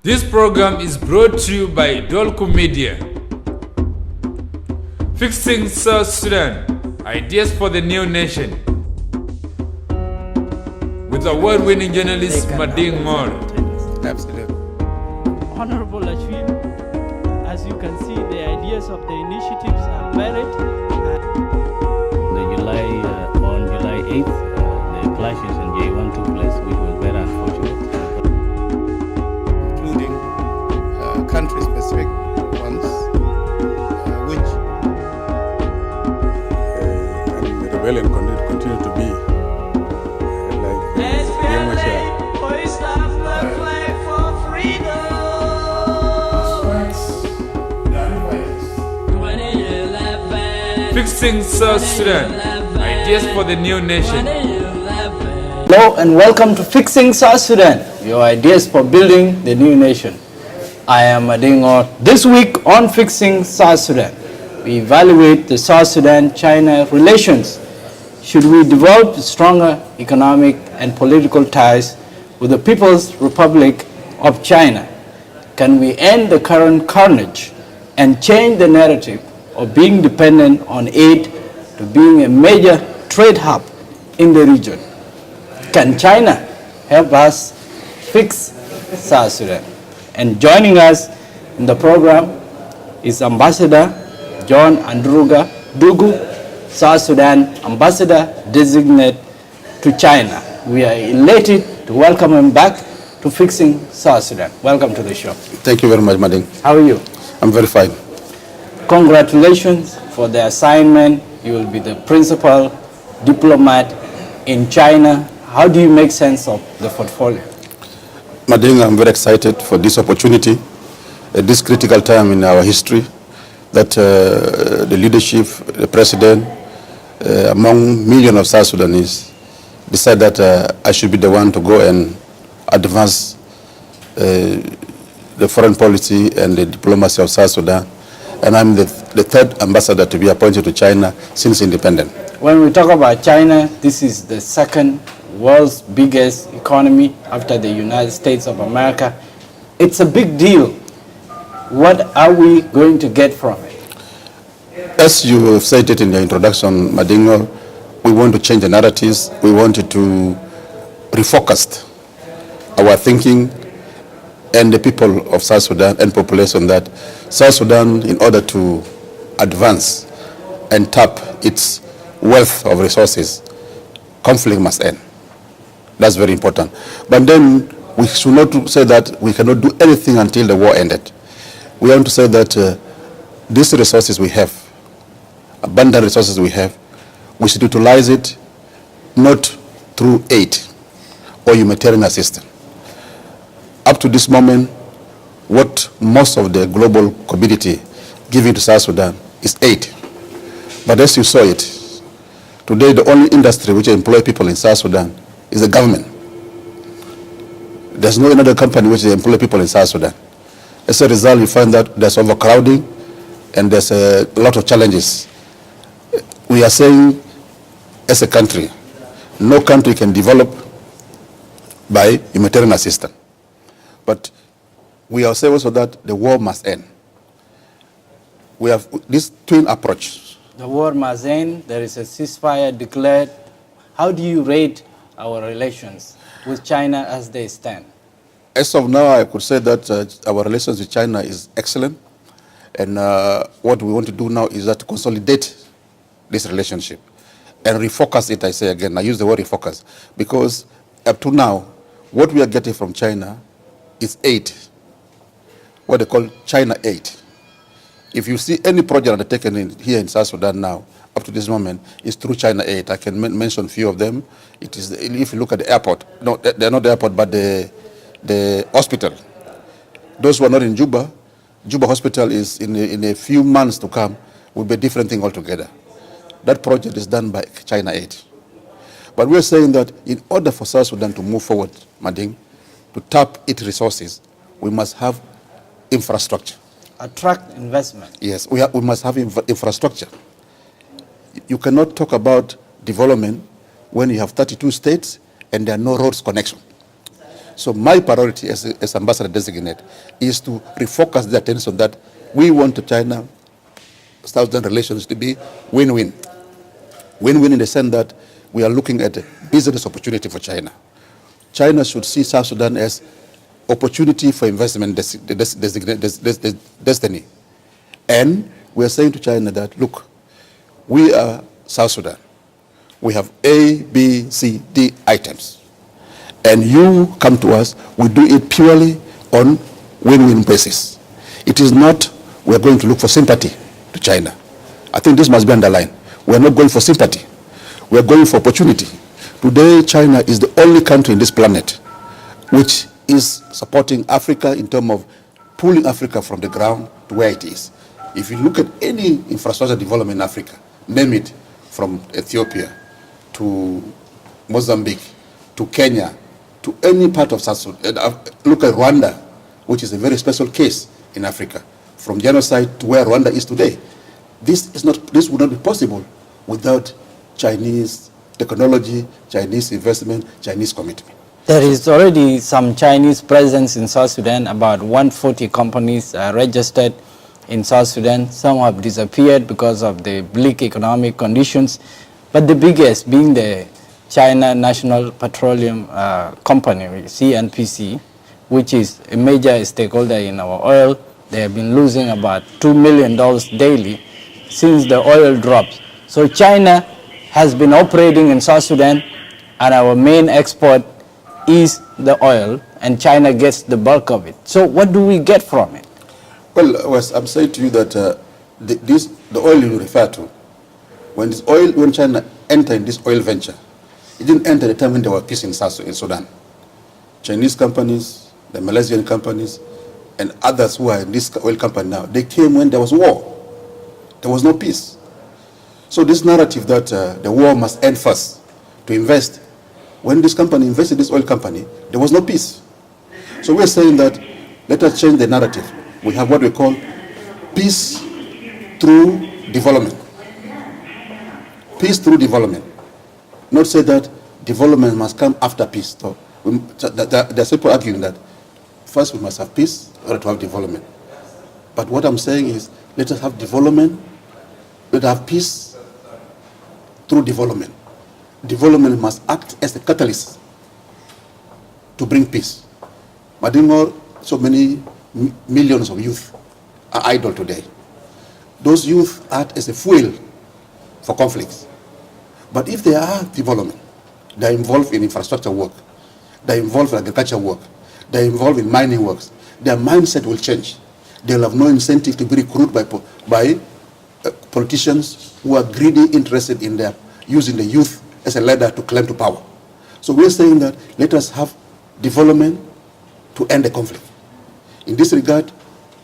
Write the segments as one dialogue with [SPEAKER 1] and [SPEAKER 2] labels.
[SPEAKER 1] This program is brought to you by Duku Media. Fixing South Sudan, ideas for the new nation. With award-winning journalist Mading Moore.
[SPEAKER 2] Absolutely.
[SPEAKER 3] Honorable Ashwin, as you can see, the ideas of the initiatives are varied.
[SPEAKER 4] On July 8th, the clashes in J1 took place, which was very unfortunate.
[SPEAKER 2] Including country-specific ones, which
[SPEAKER 5] and the rebellion continue to be
[SPEAKER 1] Fixing South Sudan, ideas for the new nation.
[SPEAKER 6] Hello and welcome to Fixing South Sudan, your ideas for building the new nation. I am Adingo. This week on Fixing South Sudan, we evaluate the South Sudan-China relations. Should we develop stronger economic and political ties with the People's Republic of China? Can we end the current carnage and change the narrative of being dependent on aid to being a major trade hub in the region? Can China help us fix South Sudan? And joining us in the program is Ambassador John Andruga, Duku, South Sudan Ambassador Designate to China. We are elated to welcome him back to Fixing South Sudan. Welcome to the show.
[SPEAKER 5] Thank you very much, Mading.
[SPEAKER 6] How are you?
[SPEAKER 5] I'm very fine.
[SPEAKER 6] Congratulations for the assignment. You will be the principal diplomat in China. How do you make sense of the portfolio?
[SPEAKER 5] Mading, I'm very excited for this opportunity at this critical time in our history that the leadership, the president, among millions of South Sudanese decide that I should be the one to go and advance the foreign policy and the diplomacy of South Sudan. And I'm the third ambassador to be appointed to China since independence.
[SPEAKER 6] When we talk about China, this is the second world's biggest economy after the United States of America. It's a big deal. What are we going to get from it?
[SPEAKER 5] As you have said it in the introduction, Madingo, we want to change the narratives. We wanted to refocus our thinking and the people of South Sudan and population that South Sudan, in order to advance and tap its wealth of resources, conflict must end. That's very important. But then we should not say that we cannot do anything until the war ended. We want to say that these resources we have, abundant resources we have, we should utilize it not through aid or humanitarian assistance. Up to this moment, what most of the global community giving to South Sudan is aid. But as you saw it, today the only industry which employ people in South Sudan is the government. There's no another company which employ people in South Sudan. As a result, you find that there's overcrowding and there's a lot of challenges. We are saying, as a country, no country can develop by humanitarian assistance. But we are saying also that the war must end. We have this twin approach.
[SPEAKER 6] The war must end. There is a ceasefire declared. How do you rate our relations with China as they stand?
[SPEAKER 5] As of now, I could say that our relations with China is excellent. And what we want to do now is that to consolidate this relationship and refocus it, I say again. I use the word refocus because up to now, what we are getting from China is aid, what they call China aid. If you see any project undertaken here in South Sudan now, up to this moment, is through China aid. I can mention a few of them. It is, if you look at the airport, no, they're not the airport, but the hospital. Those who are not in Juba, Juba Hospital is in a few months to come, will be a different thing altogether. That project is done by China aid. But we're saying that in order for South Sudan to move forward, Mading, to tap its resources, we must have infrastructure.
[SPEAKER 6] Attract investment.
[SPEAKER 5] Yes, we must have infrastructure. You cannot talk about development when you have 32 states and there are no roads connection. So my priority as ambassador designate is to refocus the attention that we want to China-South Sudan relations to be win-win. Win-win in the sense that we are looking at a business opportunity for China. China should see South Sudan as opportunity for investment destiny. And we are saying to China that, look, we are South Sudan. We have A, B, C, D items. And you come to us, we do it purely on win-win basis. It is not we are going to look for sympathy to China. I think this must be underlined. We are not going for sympathy. We are going for opportunity. Today, China is the only country in this planet which is supporting Africa in terms of pulling Africa from the ground to where it is. If you look at any infrastructure development in Africa, name it, from Ethiopia to Mozambique to Kenya to any part of South Sudan, look at Rwanda, which is a very special case in Africa, from genocide to where Rwanda is today. This would not be possible without Chinese technology, Chinese investment, Chinese commitment.
[SPEAKER 6] There is already some Chinese presence in South Sudan. About 140 companies are registered in South Sudan. Some have disappeared because of the bleak economic conditions. But the biggest being the China National Petroleum Company, CNPC, which is a major stakeholder in our oil. They have been losing about $2 million daily since the oil drops. So China has been operating in South Sudan, and our main export is the oil, and China gets the bulk of it. So what do we get from it?
[SPEAKER 5] Well, I'm saying to you that the oil you refer to, when China entered this oil venture, it didn't enter at the time when there was peace in Sudan. Chinese companies, the Malaysian companies, and others who are in this oil company now, they came when there was war. There was no peace. So this narrative that the war must end first to invest, when this company invested in this oil company, there was no peace. So we're saying that let us change the narrative. We have what we call peace through development. Peace through development. Not say that development must come after peace. So there are people arguing that first we must have peace in order to have development. But what I'm saying is let us have development, let us have peace through development. Development must act as a catalyst to bring peace. Madinor, so many millions of youth are idle today. Those youth act as a fuel for conflicts. But if they are development, they are involved in infrastructure work, they are involved in agriculture work, they are involved in mining works, their mindset will change. They will have no incentive to be recruited by politicians who are greedy, interested in using the youth as a ladder to climb to power. So we're saying that let us have development to end the conflict. In this regard,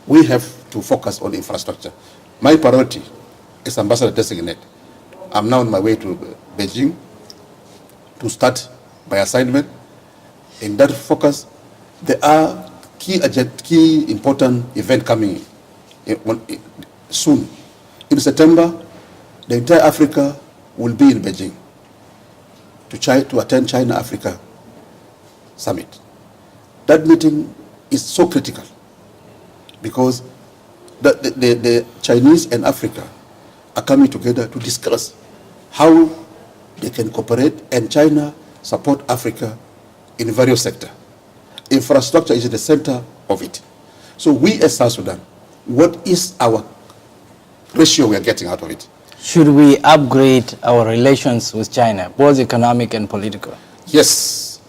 [SPEAKER 5] we have to focus on infrastructure. My priority is ambassador designate. I'm now on my way to Beijing to start my assignment. In that focus, there are key important event coming soon. In September, the entire Africa will be in Beijing to attend China-Africa Summit. That meeting is so critical because the Chinese and Africa are coming together to discuss how they can cooperate and China support Africa in various sectors. Infrastructure is at the center of it. So we as South Sudan, what is our ratio we are getting out of it?
[SPEAKER 6] Should we upgrade our relations with China, both economic and political?
[SPEAKER 5] Yes.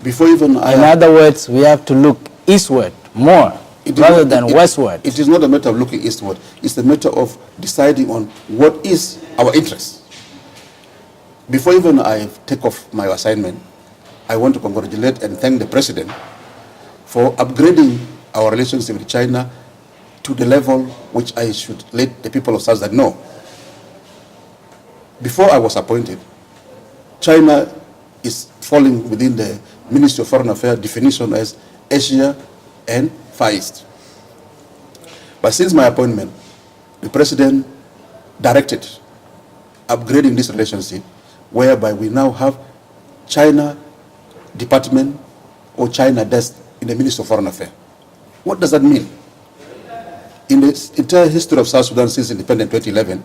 [SPEAKER 5] Before even
[SPEAKER 6] in other words, we have to look eastward more rather than westward.
[SPEAKER 5] It is not a matter of looking eastward. It's a matter of deciding on what is our interest. Before even I take off my assignment, I want to congratulate and thank the President for upgrading our relationship with China to the level which I should let the people of South Sudan know. Before I was appointed, China is falling within the Ministry of Foreign Affairs definition as Asia and Far East. But since my appointment, the President directed upgrading this relationship, whereby we now have China Department or China desk in the Ministry of Foreign Affairs. What does that mean? In the entire history of South Sudan since independence 2011,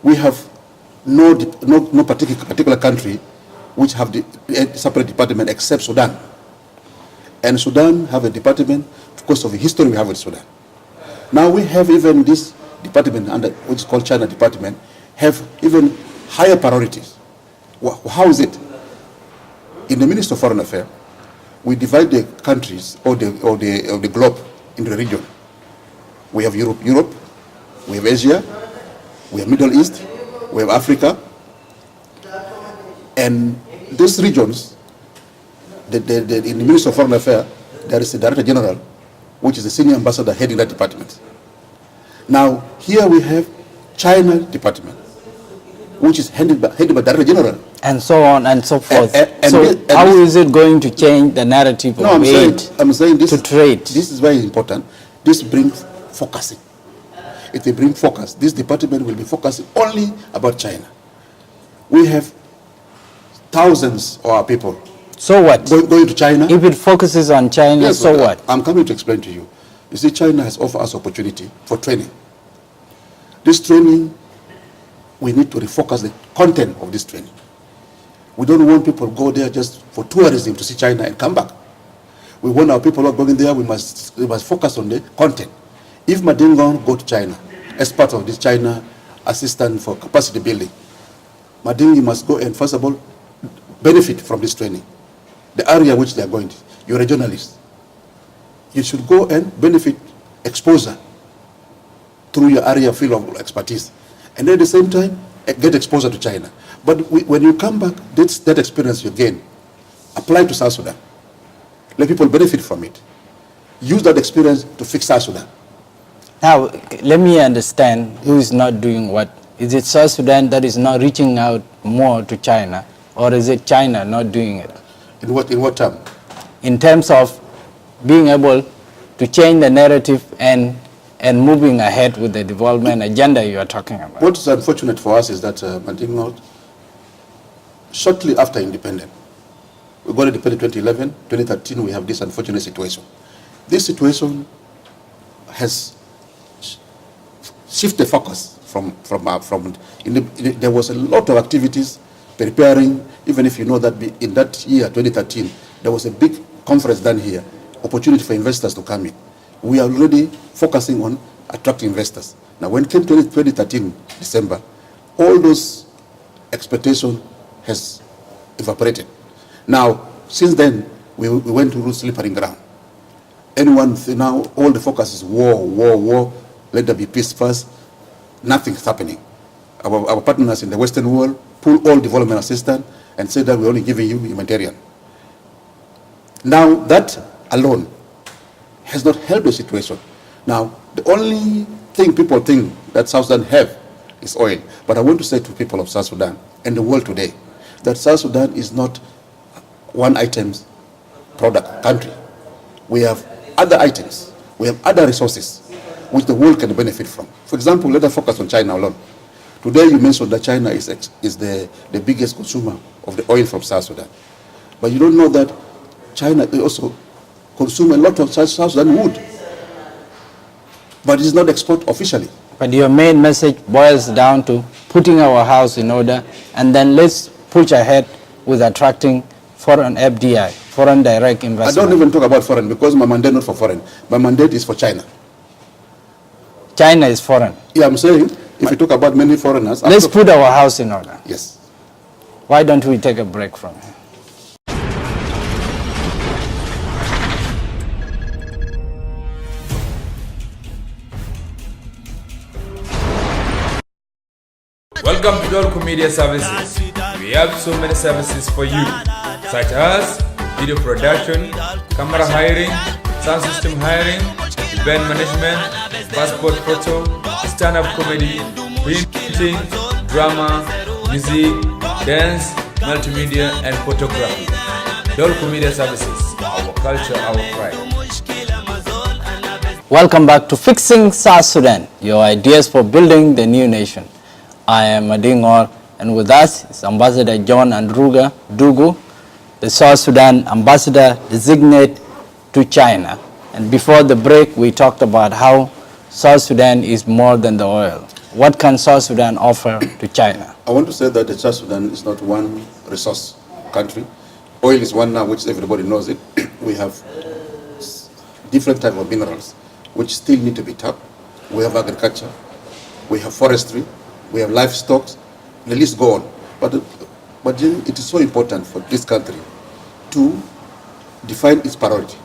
[SPEAKER 5] we have no particular country which have a separate department except Sudan. And Sudan have a department because of the history we have with Sudan. Now we have even this department, which is called China department, have even higher priorities. How is it? In the Ministry of Foreign Affairs, we divide the countries or the globe into the region. We have Europe, we have Asia, we have Middle East, we have Africa, and these regions, in the Ministry of Foreign Affairs, there is a Director General, which is the senior ambassador heading that department. Now, here we have China department, which is headed by Director General.
[SPEAKER 6] And so on and so forth.
[SPEAKER 5] And
[SPEAKER 6] how is it going to change the narrative of aid to trade?
[SPEAKER 5] This is very important. This brings focusing. If they bring focus, this department will be focusing only about China. We have thousands of our people.
[SPEAKER 6] So what?
[SPEAKER 5] Going to China.
[SPEAKER 6] If it focuses on China, yes, so what?
[SPEAKER 5] I'm coming to explain to you. You see, China has offered us opportunity for training. This training, we need to refocus the content of this training. We don't want people to go there just for tourism to see China and come back. We want our people who are going there, we must focus on the content. If Madingon go to China as part of this China assistance for capacity building, Madingi must go and first of all benefit from this training. The area which they are going to, you're a journalist. You should go and benefit exposure through your area field of expertise. And at the same time, get exposure to China. But when you come back, that experience you gain, apply to South Sudan. Let people benefit from it. Use that experience to fix South Sudan.
[SPEAKER 6] Now, let me understand who is not doing what. Is it South Sudan that is not reaching out more to China, or is it China not doing it?
[SPEAKER 5] In what term?
[SPEAKER 6] In terms of being able to change the narrative and moving ahead with the development agenda you are talking about.
[SPEAKER 5] What is unfortunate for us is that shortly after independence, we got independent 2011, 2013, we have this unfortunate situation. This situation has shifted focus there was a lot of activities preparing, even if you know that in that year, 2013, there was a big conference done here, opportunity for investors to come in. We are already focusing on attracting investors. Now, when it came to 2013, December, all those expectations has evaporated. Now, since then, we went to slippery ground. Now, all the focus is war. Let there be peace first. Nothing's happening. Our partners in the Western world pull all development assistance and say that we're only giving you humanitarian. Now, that alone has not helped the situation. Now, the only thing people think that South Sudan have is oil. But I want to say to people of South Sudan and the world today that South Sudan is not one item's product country. We have other items. We have other resources which the world can benefit from. For example, let us focus on China alone. Today you mentioned that China is the biggest consumer of the oil from South Sudan. But you don't know that China also consumes a lot of South Sudan wood. But it is not export officially.
[SPEAKER 6] But your main message boils down to putting our house in order, and then let's push ahead with attracting foreign FDI, foreign direct investment.
[SPEAKER 5] I don't even talk about foreign because my mandate is not for foreign. My mandate is for China.
[SPEAKER 6] China is foreign.
[SPEAKER 5] Yeah, I'm saying if you talk about many foreigners.
[SPEAKER 6] Let's put our house in order.
[SPEAKER 5] Yes.
[SPEAKER 6] Why don't we take a break from here?
[SPEAKER 1] Welcome to Duku Media Services. We have so many services for you, such as video production, camera hiring, sound system hiring, event management, passport photo, stand-up comedy, printing, drama, music, dance, multimedia, and photography. Duku Media Services, our culture, our pride.
[SPEAKER 6] Welcome back to Fixing South Sudan, your ideas for building the new nation. I am Adingor, and with us is Ambassador John Andruga, Duku, the South Sudan ambassador designate to China. And before the break, we talked about how South Sudan is more than the oil. What can South Sudan offer to China?
[SPEAKER 5] I want to say that the South Sudan is not one resource country. Oil is one now, which everybody knows it. We have different type of minerals, which still need to be tapped. We have agriculture, we have forestry, we have livestock, the list go on. But then it is so important for this country to define its priority.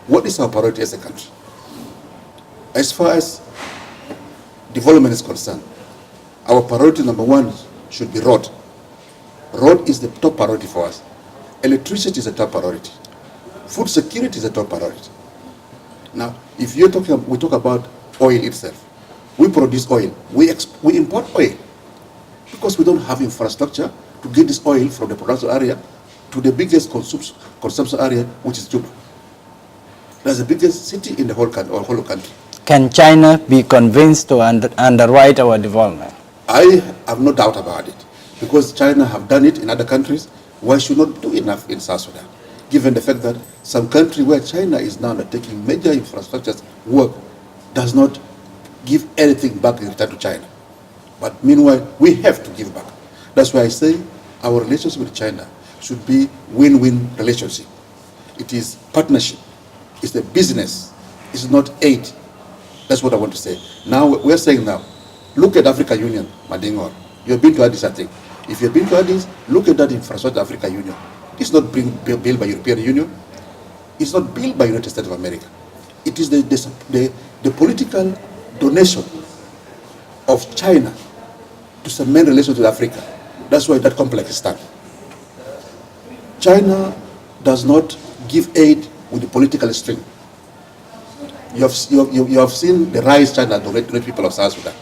[SPEAKER 5] What is our priority as a country? As far as development is concerned, our priority number one should be road. Road is the top priority for us. Electricity is a top priority. Food security is a top priority. Now, if we talk about oil itself, we produce oil, we import oil because we don't have infrastructure to get this oil from the production area to the biggest consumption area, which is Juba. That's the biggest city in the whole country.
[SPEAKER 6] Can China be convinced to underwrite our development?
[SPEAKER 5] I have no doubt about it, because China have done it in other countries. Why should not do enough in South Sudan? Given the fact that some country where China is now undertaking major infrastructure work does not give anything back in return to China. But meanwhile, we have to give back. That's why I say our relationship with China should be win-win relationship. It is partnership. It's a business. It's not aid. That's what I want to say. Now, we're saying now, look at Africa Union, Madingor. You've been to Addis, I think. If you've been to Addis, look at that infrastructure, Africa Union. It's not built by European Union. It's not built by United States of America. It is the political donation of China to cement relations with Africa. That's why that complex is started. China does not give aid with the political string. You have seen the rise China donate to the people of South Sudan.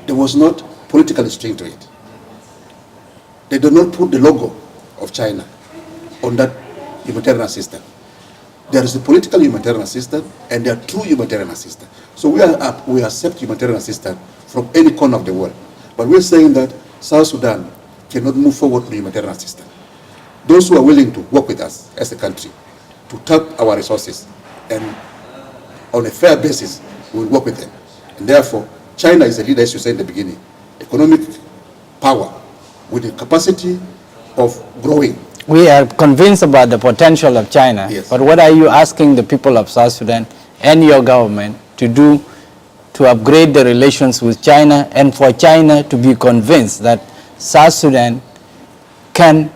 [SPEAKER 5] There was not political string to it. They did not put the logo of China on that humanitarian assistance. There is a political humanitarian assistance and there are true humanitarian assistance. So we accept humanitarian assistance from any corner of the world. But we're saying that South Sudan cannot move forward with humanitarian assistance. Those who are willing to work with us as a country to tap our resources and on a fair basis, we will work with them. And therefore, China is a leader, as you said in the beginning, economic power with the capacity of growing.
[SPEAKER 6] We are convinced about the potential of China,
[SPEAKER 5] yes.
[SPEAKER 6] But what are you asking the people of South Sudan and your government to do to upgrade the relations with China and for China to be convinced that South Sudan can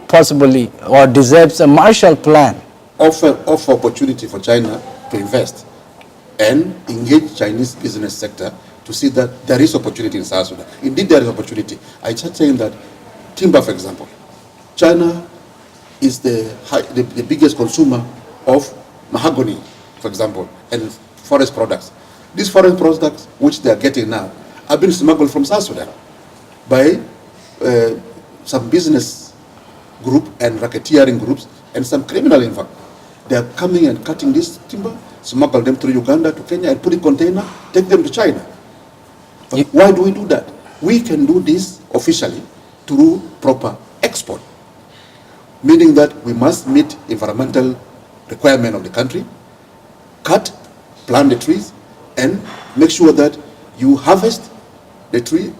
[SPEAKER 6] possibly or deserves a Marshall Plan?
[SPEAKER 5] Offer opportunity for China to invest and engage Chinese business sector to see that there is opportunity in South Sudan. Indeed, there is opportunity. I just saying that timber, for example, China is the biggest consumer of mahogany, for example, and forest products. These forest products, which they are getting now, have been smuggled from South Sudan by some business group and racketeering groups and some criminal, in fact. They are coming and cutting this timber, smuggle them through Uganda to Kenya and put in container, take them to China. But why do we do that? We can do this officially through proper export, meaning that we must meet environmental requirement of the country, plant the trees, and make sure that you harvest the tree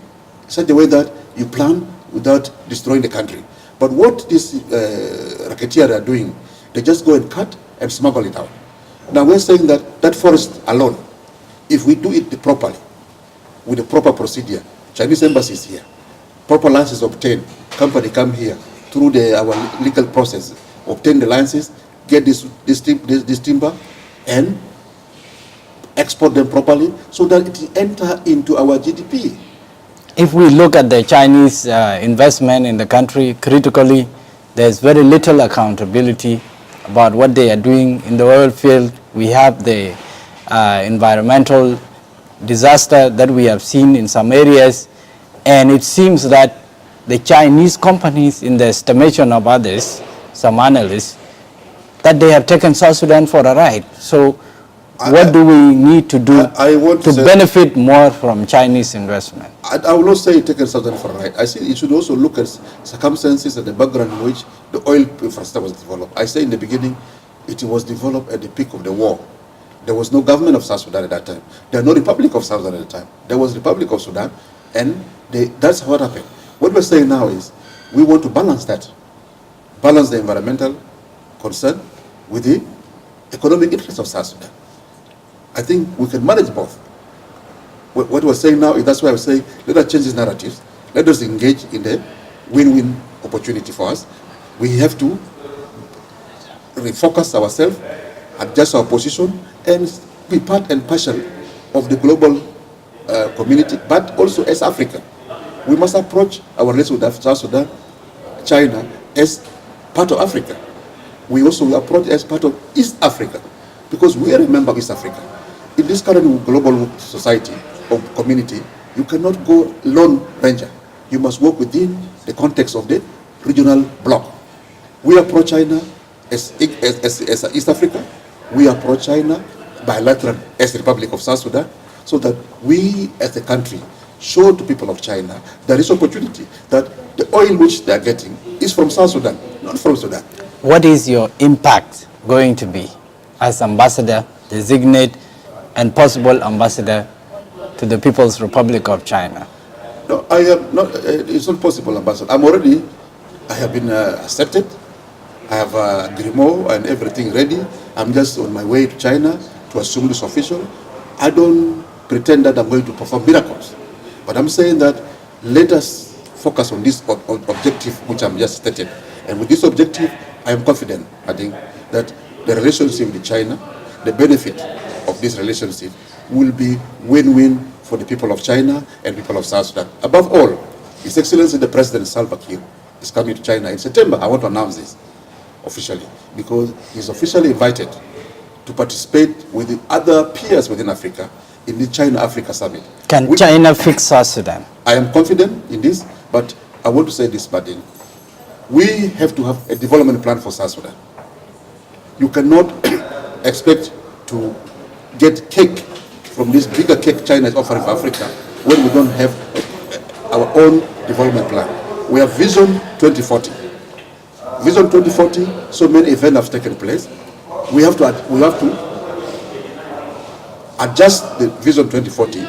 [SPEAKER 5] such a way that you plant without destroying the country. But what these racketeers are doing, they just go and cut and smuggle it out. Now we're saying that that forest alone, if we do it properly, with the proper procedure, Chinese embassy is here, proper license obtained, company come here through our legal process, obtain the licenses, get this timber, and export them properly so that it enter into our GDP.
[SPEAKER 6] If we look at the Chinese investment in the country critically, there's very little accountability about what they are doing in the oil field. We have the environmental disaster that we have seen in some areas, and it seems that the Chinese companies, in the estimation of others, some analysts, that they have taken South Sudan for a ride. So what do we need to do to benefit more from Chinese investment?
[SPEAKER 5] I will not say taken South Sudan for a ride. I say you should also look at circumstances and the background in which the oil infrastructure was developed. I say in the beginning, it was developed at the peak of the war. There was no government of South Sudan at that time. There was no Republic of South Sudan at the time. There was Republic of Sudan, and that's what happened. What we're saying now is we want to balance that. Balance the environmental concern with the economic interests of South Sudan. I think we can manage both. What we're saying now is that's why I was saying, let us change these narratives. Let us engage in the win-win opportunity for us. We have to refocus ourselves, adjust our position, and be part and parcel of the global community, but also as Africa. We must approach our relations with South Sudan, China, as part of Africa. We also approach as part of East Africa, because we are a member of East Africa. In this current global society or community, you cannot go lone ranger. You must work within the context of the regional bloc. We approach China as East Africa. We approach China bilateral as the Republic of South Sudan, so that we as a country show to people of China there is opportunity, that the oil which they are getting is from South Sudan, not from Sudan.
[SPEAKER 6] What is your impact going to be as ambassador, designate, and possible ambassador to the People's Republic of China?
[SPEAKER 5] No, I am not. It's not possible, ambassador. I have been accepted. I have a grimo and everything ready. I'm just on my way to China to assume this official. I don't pretend that I'm going to perform miracles, but I'm saying that let us focus on this objective which I'm just stated. And with this objective, I am confident, I think, that the relationship with China, the benefit of this relationship will be win-win for the people of China and people of South Sudan. Above all, His Excellency the President Salva Kiir is coming to China in September. I want to announce this officially, because he's officially invited to participate with the other peers within Africa in the China-Africa Summit.
[SPEAKER 6] Can China fix South Sudan?
[SPEAKER 5] I am confident in this, but I want to say this, Badin. We have to have a development plan for South Sudan. You cannot expect to get cake from this bigger cake China is offering for Africa when we don't have our own development plan. We have Vision 2040. Vision 2040, so many events have taken place. We have to adjust the Vision 2040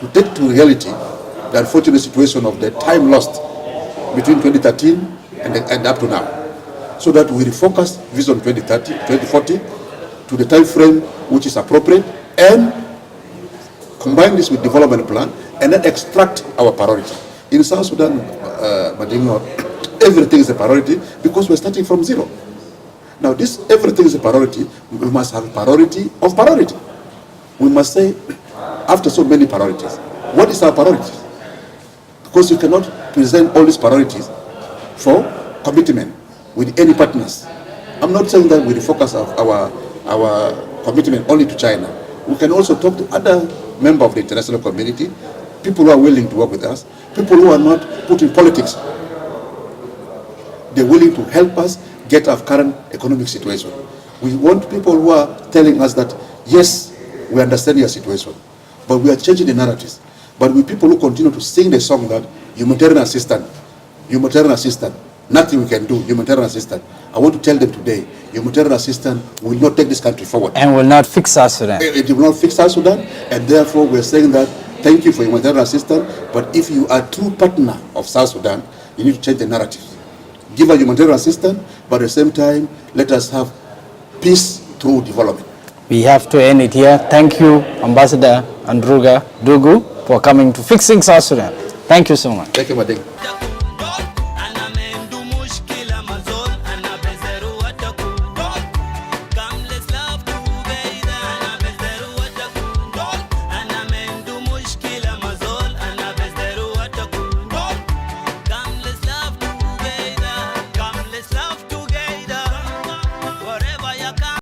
[SPEAKER 5] to take to reality the unfortunate situation of the time lost between 2013 and up to now, so that we refocus Vision 2040 to the time frame which is appropriate, and combine this with development plan, and then extract our priority. In South Sudan, everything is a priority because we're starting from zero. Now, this everything is a priority. We must have priority of priority. We must say, after so many priorities, what is our priority? Because you cannot present all these priorities for commitment with any partners. I'm not saying that we refocus our commitment only to China. We can also talk to other members of the international community, people who are willing to work with us, people who are not put in politics. They're willing to help us get our current economic situation. We want people who are telling us that, yes, we understand your situation, but we are changing the narratives. But with people who continue to sing the song that humanitarian assistance, nothing we can do, humanitarian assistance. I want to tell them today, humanitarian assistance will not take this country forward.
[SPEAKER 6] And will not fix South Sudan.
[SPEAKER 5] It will not fix South Sudan, and therefore we're saying that, thank you for humanitarian assistance, but if you are a true partner of South Sudan, you need to change the narrative. Give us humanitarian assistance, but at the same time, let us have peace through development.
[SPEAKER 6] We have to end it here. Thank you, Ambassador Andruga Duku, for coming to Fixing South Sudan. Thank you so much.
[SPEAKER 5] Thank you, Mading.